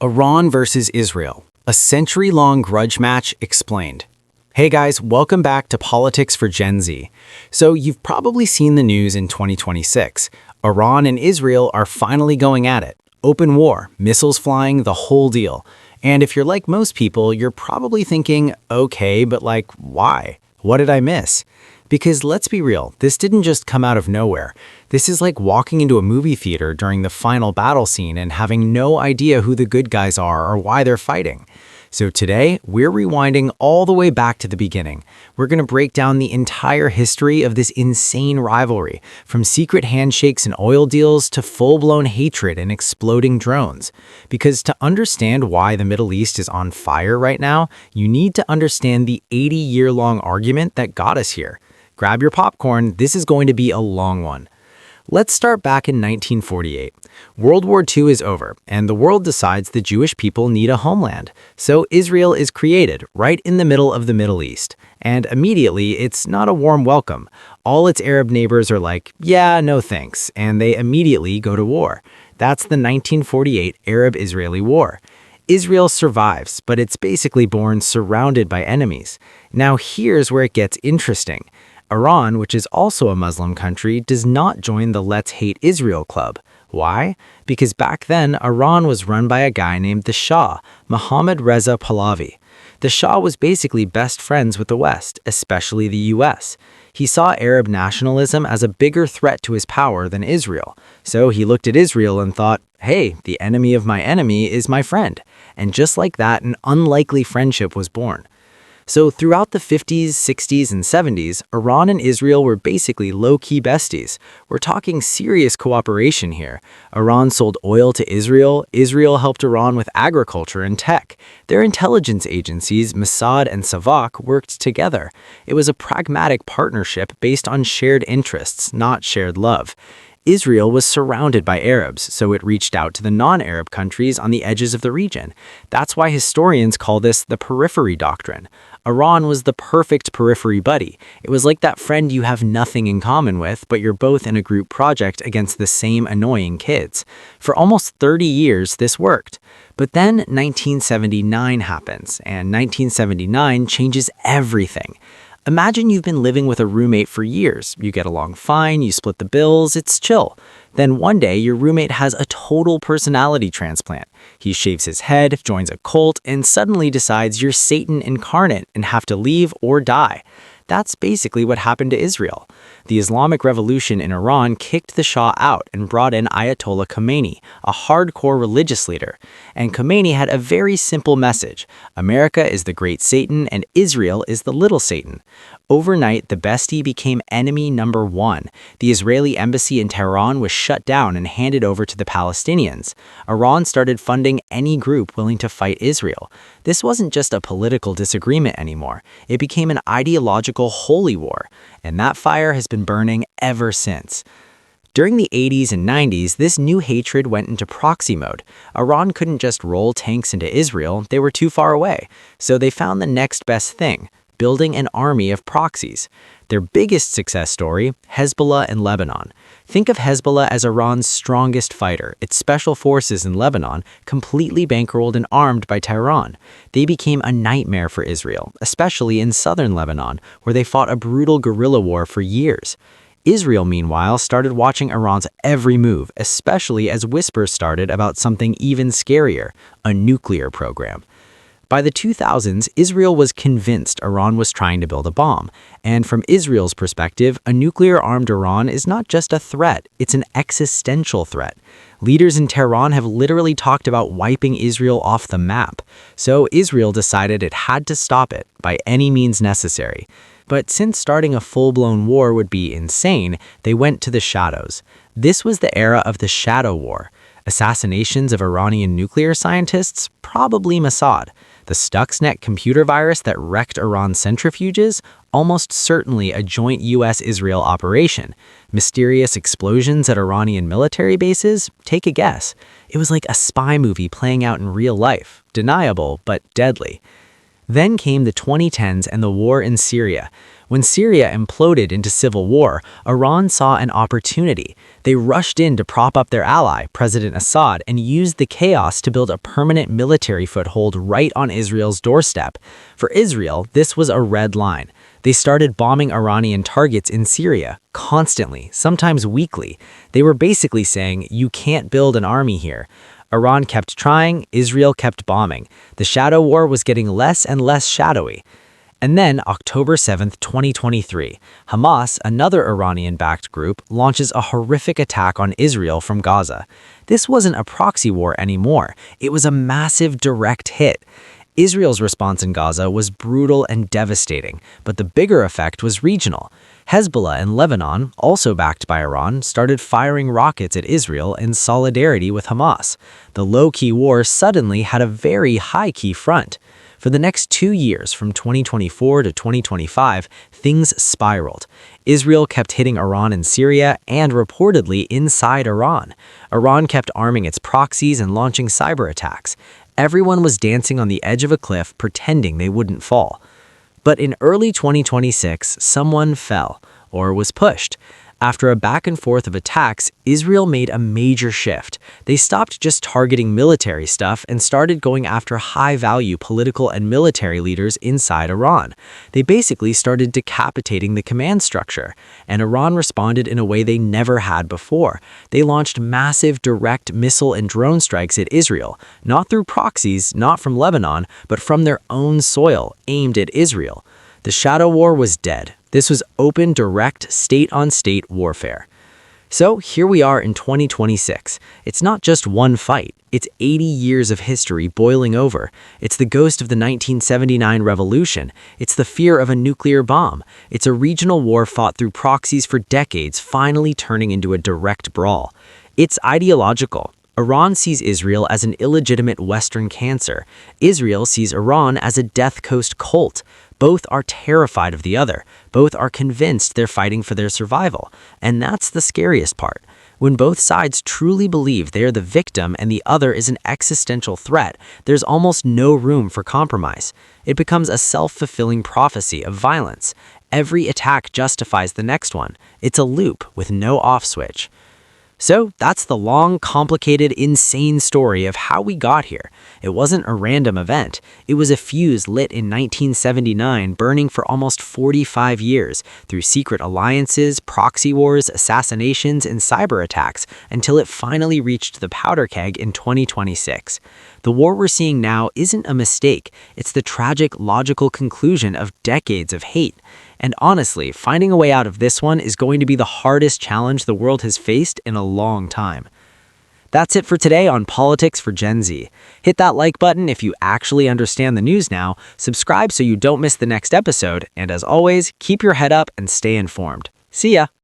Iran versus Israel, a century-long grudge match explained. Hey guys, welcome back to Politics for Gen Z. So you've probably seen the news in 2026. Iran and Israel are finally going at it. Open war, missiles flying, the whole deal. And if you're like most people, you're probably thinking, okay, but like, why? What did I miss? Because let's be real, this didn't just come out of nowhere. This is like walking into a movie theater during the final battle scene and having no idea who the good guys are or why they're fighting. So today, we're rewinding all the way back to the beginning. We're going to break down the entire history of this insane rivalry, from secret handshakes and oil deals to full-blown hatred and exploding drones. Because to understand why the Middle East is on fire right now, you need to understand the 80-year-long argument that got us here. Grab your popcorn, this is going to be a long one. Let's start back in 1948. World War II is over, and the world decides the Jewish people need a homeland. So Israel is created, right in the middle of the Middle East. And immediately, it's not a warm welcome. All its Arab neighbors are like, yeah, no thanks, and they immediately go to war. That's the 1948 Arab-Israeli War. Israel survives, but it's basically born surrounded by enemies. Now here's where it gets interesting. Iran, which is also a Muslim country, does not join the Let's Hate Israel club. Why? Because back then, Iran was run by a guy named the Shah, Mohammad Reza Pahlavi. The Shah was basically best friends with the West, especially the US. He saw Arab nationalism as a bigger threat to his power than Israel. So he looked at Israel and thought, hey, the enemy of my enemy is my friend. And just like that, an unlikely friendship was born. So throughout the 50s, 60s, and 70s, Iran and Israel were basically low-key besties. We're talking serious cooperation here. Iran sold oil to Israel. Israel helped Iran with agriculture and tech. Their intelligence agencies, Mossad and Savak, worked together. It was a pragmatic partnership based on shared interests, not shared love. Israel was surrounded by Arabs, so it reached out to the non-Arab countries on the edges of the region. That's why historians call this the periphery doctrine. Iran was the perfect periphery buddy. It was like that friend you have nothing in common with, but you're both in a group project against the same annoying kids. For almost 30 years, this worked. But then 1979 happens, and 1979 changes everything. Imagine you've been living with a roommate for years. You get along fine, you split the bills, it's chill. Then one day, your roommate has a total personality transplant. He shaves his head, joins a cult, and suddenly decides you're Satan incarnate and have to leave or die. That's basically what happened to Israel. The Islamic Revolution in Iran kicked the Shah out and brought in Ayatollah Khomeini, a hardcore religious leader. And Khomeini had a very simple message. America is the great Satan and Israel is the little Satan. Overnight, the bestie became enemy number one. The Israeli embassy in Tehran was shut down and handed over to the Palestinians. Iran started funding any group willing to fight Israel. This wasn't just a political disagreement anymore. It became an ideological holy war, and that fire has been burning ever since. During the 80s and 90s, this new hatred went into proxy mode. Iran couldn't just roll tanks into Israel, they were too far away. So they found the next best thing, building an army of proxies. Their biggest success story, Hezbollah in Lebanon. Think of Hezbollah as Iran's strongest fighter, its special forces in Lebanon, completely bankrolled and armed by Tehran. They became a nightmare for Israel, especially in southern Lebanon, where they fought a brutal guerrilla war for years. Israel, meanwhile, started watching Iran's every move, especially as whispers started about something even scarier, a nuclear program. By the 2000s, Israel was convinced Iran was trying to build a bomb. And from Israel's perspective, a nuclear-armed Iran is not just a threat, it's an existential threat. Leaders in Tehran have literally talked about wiping Israel off the map. So Israel decided it had to stop it by any means necessary. But since starting a full-blown war would be insane, they went to the shadows. This was the era of the shadow war. Assassinations of Iranian nuclear scientists? Probably Mossad. The Stuxnet computer virus that wrecked Iran's centrifuges? Almost certainly a joint US-Israel operation. Mysterious explosions at Iranian military bases? Take a guess. It was like a spy movie playing out in real life. Deniable, but deadly. Then came the 2010s and the war in Syria. When Syria imploded into civil war, Iran saw an opportunity. They rushed in to prop up their ally, President Assad, and used the chaos to build a permanent military foothold right on Israel's doorstep. For Israel, this was a red line. They started bombing Iranian targets in Syria, constantly, sometimes weekly. They were basically saying, you can't build an army here. Iran kept trying, Israel kept bombing. The shadow war was getting less and less shadowy. And then, October 7th, 2023, Hamas, another Iranian-backed group, launches a horrific attack on Israel from Gaza. This wasn't a proxy war anymore. It was a massive direct hit. Israel's response in Gaza was brutal and devastating, but the bigger effect was regional. Hezbollah in Lebanon, also backed by Iran, started firing rockets at Israel in solidarity with Hamas. The low-key war suddenly had a very high-key front. For the next 2 years, from 2024 to 2025, things spiraled. Israel kept hitting Iran in Syria and reportedly inside Iran. Iran kept arming its proxies and launching cyber attacks. Everyone was dancing on the edge of a cliff, pretending they wouldn't fall. But in early 2026, someone fell, or was pushed. After a back and forth of attacks, Israel made a major shift. They stopped just targeting military stuff and started going after high-value political and military leaders inside Iran. They basically started decapitating the command structure, and Iran responded in a way they never had before. They launched massive direct missile and drone strikes at Israel, not through proxies, not from Lebanon, but from their own soil, aimed at Israel. The shadow war was dead. This was open, direct, state-on-state warfare. So here we are in 2026. It's not just one fight. It's 80 years of history boiling over. It's the ghost of the 1979 revolution. It's the fear of a nuclear bomb. It's a regional war fought through proxies for decades, finally turning into a direct brawl. It's ideological. Iran sees Israel as an illegitimate Western cancer. Israel sees Iran as a Death Coast cult. Both are terrified of the other. Both are convinced they're fighting for their survival. And that's the scariest part. When both sides truly believe they are the victim and the other is an existential threat, there's almost no room for compromise. It becomes a self-fulfilling prophecy of violence. Every attack justifies the next one. It's a loop with no off switch. So that's the long, complicated, insane story of how we got here. It wasn't a random event. It was a fuse lit in 1979, burning for almost 45 years through secret alliances, proxy wars, assassinations, and cyber attacks until it finally reached the powder keg in 2026. The war we're seeing now isn't a mistake. It's the tragic, logical conclusion of decades of hate. And honestly, finding a way out of this one is going to be the hardest challenge the world has faced in a long time. That's it for today on Politics for Gen Z. Hit that like button if you actually understand the news now, subscribe so you don't miss the next episode, and as always, keep your head up and stay informed. See ya!